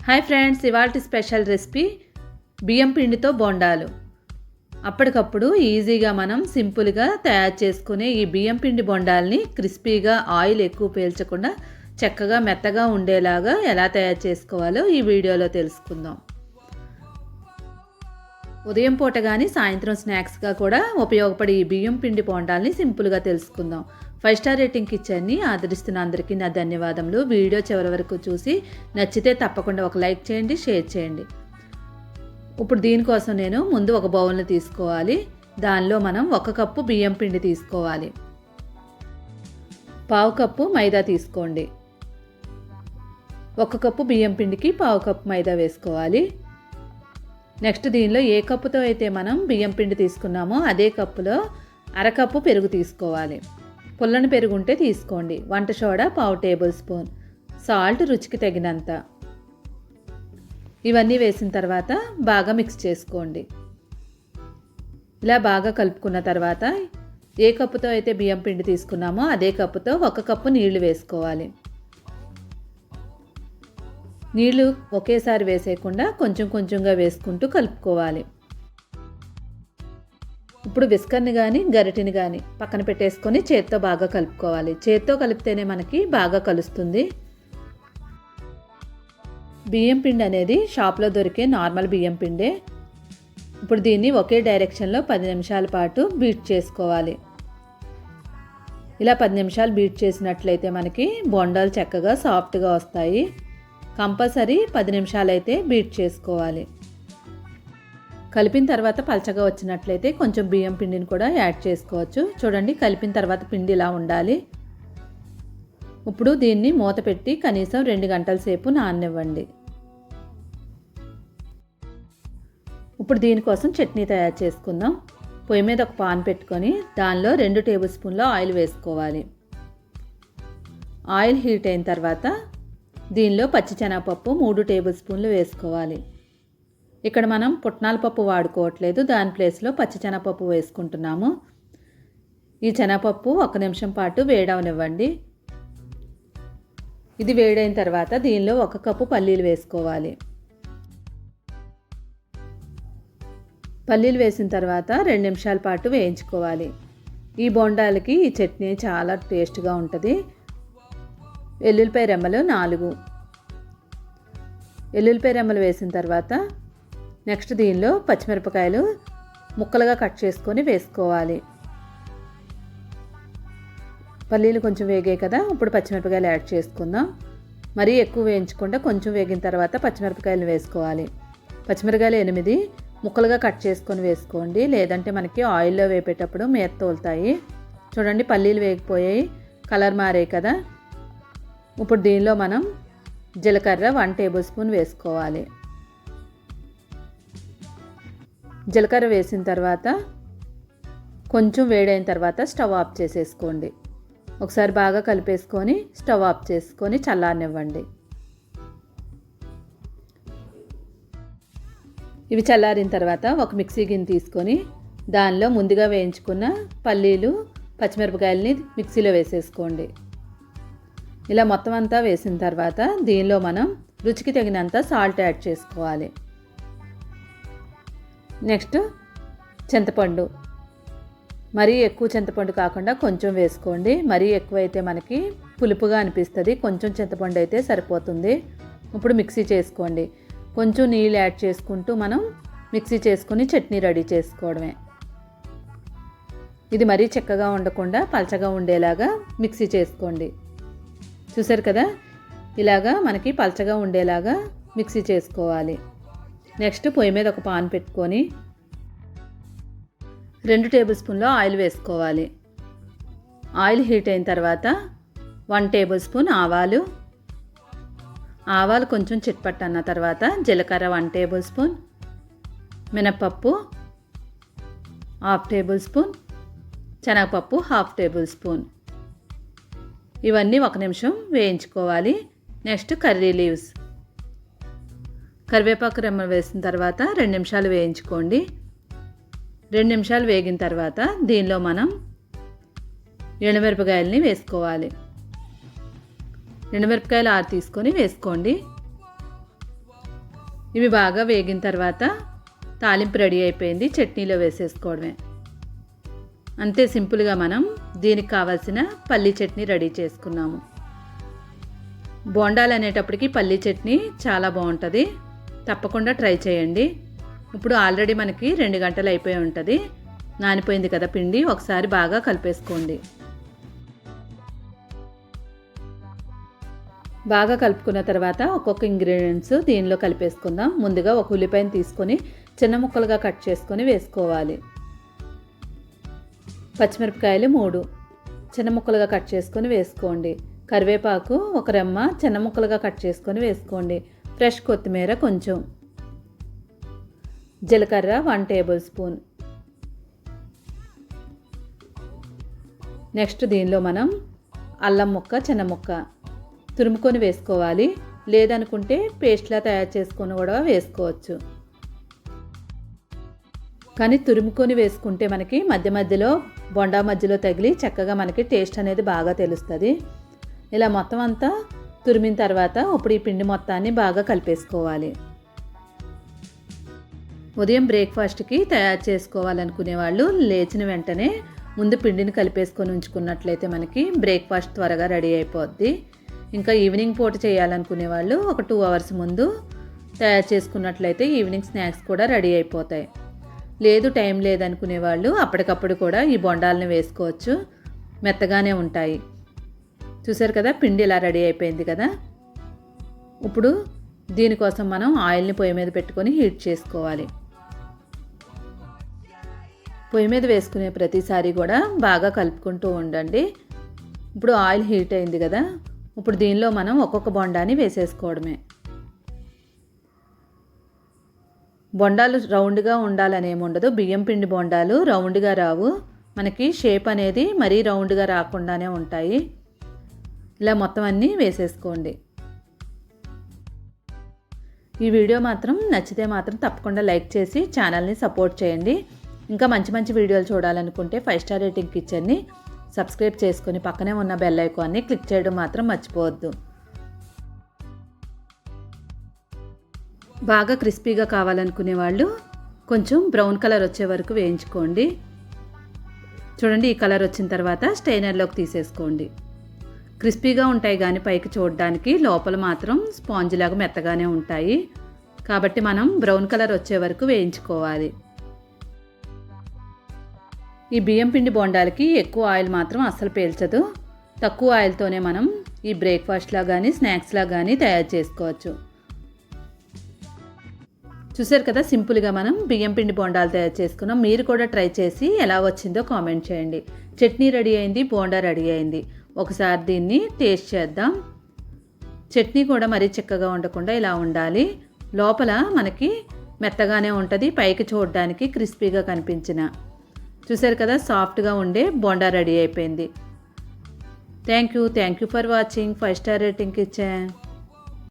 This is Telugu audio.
హాయ్ ఫ్రెండ్స్, ఇవాల్టి స్పెషల్ రెసిపీ బియ్యం పిండితో బోండాలు. అప్పటికప్పుడు ఈజీగా మనం సింపుల్గా తయారు చేసుకునే ఈ బియ్యం పిండి బొండాల్ని క్రిస్పీగా ఆయిల్ ఎక్కువ పీల్చకుండా చక్కగా మెత్తగా ఉండేలాగా ఎలా తయారు చేసుకోవాలో ఈ వీడియోలో తెలుసుకుందాం. ఉదయం పూట కానీ సాయంత్రం స్నాక్స్గా కూడా ఉపయోగపడే ఈ బియ్యం పిండి బొండాల్ని సింపుల్గా తెలుసుకుందాం. 5 స్టార్ రేటింగ్ కిచెన్ని ఆదరిస్తున్న అందరికీ నా ధన్యవాదములు. వీడియో చివరి వరకు చూసి నచ్చితే తప్పకుండా ఒక లైక్ చేయండి, షేర్ చేయండి. ఇప్పుడు దీనికోసం నేను ముందు ఒక బౌల్ని తీసుకోవాలి. దానిలో మనం 1 కప్పు బియ్యం పిండి తీసుకోవాలి. 1/2 కప్పు మైదా తీసుకోండి. 1 కప్పు బియ్యం పిండికి 1/2 కప్పు మైదా వేసుకోవాలి. నెక్స్ట్ దీనిలో ఏ కప్పుతో అయితే మనం బియ్యం పిండి తీసుకున్నామో అదే కప్పులో 1/2 కప్పు పెరుగు తీసుకోవాలి. పుల్లని పెరుగు ఉంటే తీసుకోండి. వంట సోడా 1/2 టేబుల్ స్పూన్, సాల్ట్ రుచికి తగినంత. ఇవన్నీ వేసిన తర్వాత బాగా మిక్స్ చేసుకోండి. ఇలా బాగా కలుపుకున్న తర్వాత ఏ కప్పుతో అయితే బియ్యం పిండి తీసుకున్నామో అదే కప్పుతో 1 కప్పు నీళ్లు వేసుకోవాలి. నీళ్లు ఒకేసారి వేసేయకుండా కొంచెం కొంచెంగా వేసుకుంటూ కలుపుకోవాలి. ఇప్పుడు విస్కర్ని కానీ గరిటెని కానీ పక్కన పెట్టేసుకొని చేత్తో బాగా కలుపుకోవాలి. చేత్తో కలిపితేనే మనకి బాగా కలుస్తుంది. బియ్యం పిండి అనేది షాప్లో దొరికే నార్మల్ బియ్యం పిండే. ఇప్పుడు దీన్ని ఒకే డైరెక్షన్లో 10 నిమిషాల పాటు బీట్ చేసుకోవాలి. ఇలా 10 నిమిషాలు బీట్ చేసినట్లయితే మనకి బొండాలు చక్కగా సాఫ్ట్గా వస్తాయి. కంపల్సరీ 10 నిమిషాలు అయితే బీట్ చేసుకోవాలి. కలిపిన తర్వాత పలచగా వచ్చినట్లయితే కొంచెం బియ్యం పిండిని కూడా యాడ్ చేసుకోవచ్చు. చూడండి, కలిపిన తర్వాత పిండి ఇలా ఉండాలి. ఇప్పుడు దీన్ని మూత పెట్టి కనీసం 2 గంటల సేపు నాననివ్వండి. ఇప్పుడు దీనికోసం చట్నీ తయారు చేసుకుందాం. పొయ్యి మీద ఒక పాన్ పెట్టుకొని దానిలో 2 టేబుల్ స్పూన్ల ఆయిల్ వేసుకోవాలి. ఆయిల్ హీట్ అయిన తర్వాత దీనిలో పచ్చిశనగపప్పు 3 టేబుల్ స్పూన్లు వేసుకోవాలి. ఇక్కడ మనం పుట్నాల పప్పు వాడుకోవట్లేదు, దాని ప్లేస్లో పచ్చిశనగపప్పు వేసుకుంటున్నాము. ఈ శనగపప్పు 1 నిమిషం పాటు వేడవనివ్వండి. ఇది వేడైన తర్వాత దీనిలో 1 కప్పు పల్లీలు వేసుకోవాలి. పల్లీలు వేసిన తర్వాత 2 నిమిషాల పాటు వేయించుకోవాలి. ఈ బొండాలకి ఈ చట్నీ చాలా టేస్ట్గా ఉంటుంది. వెల్లుల్లిపాయ రెమ్మలు 4. వెల్లుల్లిపాయ రెమ్మలు వేసిన తర్వాత నెక్స్ట్ దీనిలో పచ్చిమిరపకాయలు ముక్కలుగా కట్ చేసుకొని వేసుకోవాలి. పల్లీలు కొంచెం వేగాయి కదా, ఇప్పుడు పచ్చిమిరపకాయలు యాడ్ చేసుకుందాం. మరీ ఎక్కువ వేయించకుండా కొంచెం వేగిన తర్వాత పచ్చిమిరపకాయలు వేసుకోవాలి. పచ్చిమిరపకాయలు 8 ముక్కలుగా కట్ చేసుకొని వేసుకోండి, లేదంటే మనకి ఆయిల్లో వేపేటప్పుడు మీద తోలుతాయి. చూడండి, పల్లీలు వేగిపోయాయి, కలర్ మారాయి కదా. ఇప్పుడు దీనిలో మనం జీలకర్ర 1 టేబుల్ స్పూన్ వేసుకోవాలి. జీలకర్ర వేసిన తర్వాత కొంచెం వేడైన తర్వాత స్టవ్ ఆఫ్ చేసేసుకోండి. ఒకసారి బాగా కలిపేసుకొని స్టవ్ ఆఫ్ చేసుకొని చల్లారనివ్వండి. ఇవి చల్లారిన తర్వాత ఒక మిక్సీ గిన్నె తీసుకొని దానిలో ముందుగా వేయించుకున్న పల్లీలు పచ్చిమిరపకాయలని మిక్సీలో వేసేసుకోండి. ఇలా మొత్తం అంతా వేసిన తర్వాత దీనిలో మనం రుచికి తగినంత సాల్ట్ యాడ్ చేసుకోవాలి. నెక్స్ట్ చింతపండు, మరీ ఎక్కువ చింతపండు కాకుండా కొంచెం వేసుకోండి. మరీ ఎక్కువైతే మనకి పులుపుగా అనిపిస్తుంది, కొంచెం చింతపండు అయితే సరిపోతుంది. ఇప్పుడు మిక్సీ చేసుకోండి. కొంచెం నీళ్ళు యాడ్ చేసుకుంటూ మనం మిక్సీ చేసుకొని చట్నీ రెడీ చేసుకోవడమే. ఇది మరీ చిక్కగా ఉండకుండా పలచగా ఉండేలాగా మిక్సీ చేసుకోండి. చూసారు కదా, ఇలాగా మనకి పలచగా ఉండేలాగా మిక్సీ చేసుకోవాలి. నెక్స్ట్ పొయ్యి మీద ఒక పాన్ పెట్టుకొని 2 టేబుల్ స్పూన్ల ఆయిల్ వేసుకోవాలి. ఆయిల్ హీట్ అయిన తర్వాత 1 టేబుల్ స్పూన్ ఆవాలు కొంచెం చిట్పట్టన్న తర్వాత జీలకర్ర 1 టేబుల్ స్పూన్, మినప్పప్పు 1/2 టేబుల్ స్పూన్, శనగపప్పు 1/2 టేబుల్ స్పూన్. ఇవన్నీ 1 నిమిషం వేయించుకోవాలి. నెక్స్ట్ కర్రీ లీవ్స్, కరివేపాకు రెమ్మలు వేసిన తర్వాత 2 నిమిషాలు వేయించుకోండి. 2 నిమిషాలు వేగిన తర్వాత దీనిలో మనం ఎండుమిరపకాయలని వేసుకోవాలి. ఎండుమిరపకాయలు 6 తీసుకొని వేసుకోండి. ఇవి బాగా వేగిన తర్వాత తాలింపు రెడీ అయిపోయింది, చట్నీలో వేసేసుకోవడమే. అంతే సింపుల్గా మనం దీనికి కావాల్సిన పల్లీ చట్నీ రెడీ చేసుకున్నాము. బోండాలు అనేటప్పటికి పల్లీ చట్నీ చాలా బాగుంటుంది, తప్పకుండా ట్రై చేయండి. ఇప్పుడు ఆల్రెడీ మనకి 2 గంటలు అయిపోయి ఉంటుంది, నానిపోయింది కదా పిండి. ఒకసారి బాగా కలిపేసుకోండి. బాగా కలుపుకున్న తర్వాత ఒక్కొక్క ఇంగ్రీడియంట్స్ దీనిలో కలిపేసుకుందాం. ముందుగా ఒక ఉల్లిపాయను తీసుకొని చిన్న ముక్కలుగా కట్ చేసుకొని వేసుకోవాలి. పచ్చిమిరపకాయలు 3 చిన్న ముక్కలుగా కట్ చేసుకొని వేసుకోండి. కరివేపాకు 1 రెమ్మ చిన్న ముక్కలుగా కట్ చేసుకొని వేసుకోండి. ఫ్రెష్ కొత్తిమీర కొంచెం, జీలకర్ర 1 టేబుల్ స్పూన్. నెక్స్ట్ దీనిలో మనం అల్లం ముక్క చిన్న ముక్క తురుముకొని వేసుకోవాలి, లేదనుకుంటే పేస్ట్లా తయారు చేసుకొని కూడా వేసుకోవచ్చు. కానీ తురుముకొని వేసుకుంటే మనకి మధ్య మధ్యలో బొండా మధ్యలో తగిలి చక్కగా మనకి టేస్ట్ అనేది బాగా తెలుస్తుంది. ఇలా మొత్తం అంతా తురిమిన తర్వాత ఇప్పుడు ఈ పిండి మొత్తాన్ని బాగా కలిపేసుకోవాలి. ఉదయం బ్రేక్ఫాస్ట్కి తయారు చేసుకోవాలనుకునే వాళ్ళు లేచిన వెంటనే ముందు పిండిని కలిపేసుకొని ఉంచుకున్నట్లయితే మనకి బ్రేక్ఫాస్ట్ త్వరగా రెడీ అయిపోద్ది. ఇంకా ఈవినింగ్ పూట చేయాలనుకునే వాళ్ళు ఒక 2 అవర్స్ ముందు తయారు చేసుకున్నట్లయితే ఈవినింగ్ స్నాక్స్ కూడా రెడీ అయిపోతాయి. లేదు టైం లేదనుకునే వాళ్ళు అప్పటికప్పుడు కూడా ఈ బొండాలను వేసుకోవచ్చు, మెత్తగానే ఉంటాయి. చూసారు కదా పిండి ఇలా రెడీ అయిపోయింది కదా. ఇప్పుడు దీనికోసం మనం ఆయిల్ని పొయ్యి మీద పెట్టుకొని హీట్ చేసుకోవాలి. పొయ్యి మీద వేసుకునే ప్రతిసారి కూడా బాగా కలుపుకుంటూ ఉండండి. ఇప్పుడు ఆయిల్ హీట్ అయింది కదా, ఇప్పుడు దీనిలో మనం ఒక్కొక్క బొండాని వేసేసుకోవడమే. బొండాలు రౌండ్గా ఉండాలని ఏముండదు, బియ్యం పిండి బొండాలు రౌండ్గా రావు, మనకి షేప్ అనేది మరీ రౌండ్గా రాకుండానే ఉంటాయి. ఇలా మొత్తం అన్నీ వేసేసుకోండి. ఈ వీడియో మాత్రం నచ్చితే మాత్రం తప్పకుండా లైక్ చేసి ఛానల్ని సపోర్ట్ చేయండి. ఇంకా మంచి మంచి వీడియోలు చూడాలనుకుంటే 5 స్టార్ రేటింగ్ కిచెన్ని సబ్స్క్రైబ్ చేసుకొని పక్కనే ఉన్న బెల్ ఐకాన్ని క్లిక్ చేయడం మాత్రం మర్చిపోవద్దు. బాగా క్రిస్పీగా కావాలనుకునే వాళ్ళు కొంచెం బ్రౌన్ కలర్ వచ్చే వరకు వేయించుకోండి. చూడండి, ఈ కలర్ వచ్చిన తర్వాత స్టెయినర్లోకి తీసేసుకోండి. క్రిస్పీగా ఉంటాయి కానీ పైకి చూడడానికి, లోపల మాత్రం స్పాంజ్ లాగా మెత్తగానే ఉంటాయి. కాబట్టి మనం బ్రౌన్ కలర్ వచ్చే వరకు వేయించుకోవాలి. ఈ బియ్యం పిండి బొండాలకి ఎక్కువ ఆయిల్ మాత్రం అస్సలు పీల్చదు. తక్కువ ఆయిల్తోనే మనం ఈ బ్రేక్ఫాస్ట్లా కానీ స్నాక్స్లా కానీ తయారు చేసుకోవచ్చు. చూసారు కదా, సింపుల్గా మనం బియ్యం పిండి బొండాలు తయారు చేసుకున్నాం. మీరు కూడా ట్రై చేసి ఎలా వచ్చిందో కామెంట్ చేయండి. చట్నీ రెడీ అయింది, బోండా రెడీ అయింది. ఒకసారి దీన్ని టేస్ట్ చేద్దాం. చట్నీ కూడా మరీ చిక్కగా ఉండకుండా ఇలా ఉండాలి. లోపల మనకి మెత్తగానే ఉంటుంది, పైకి చూడడానికి క్రిస్పీగా కనిపించిన. చూసారు కదా, సాఫ్ట్గా ఉండే బోండా రెడీ అయిపోయింది. Thank you for watching 5 star rating kitchen.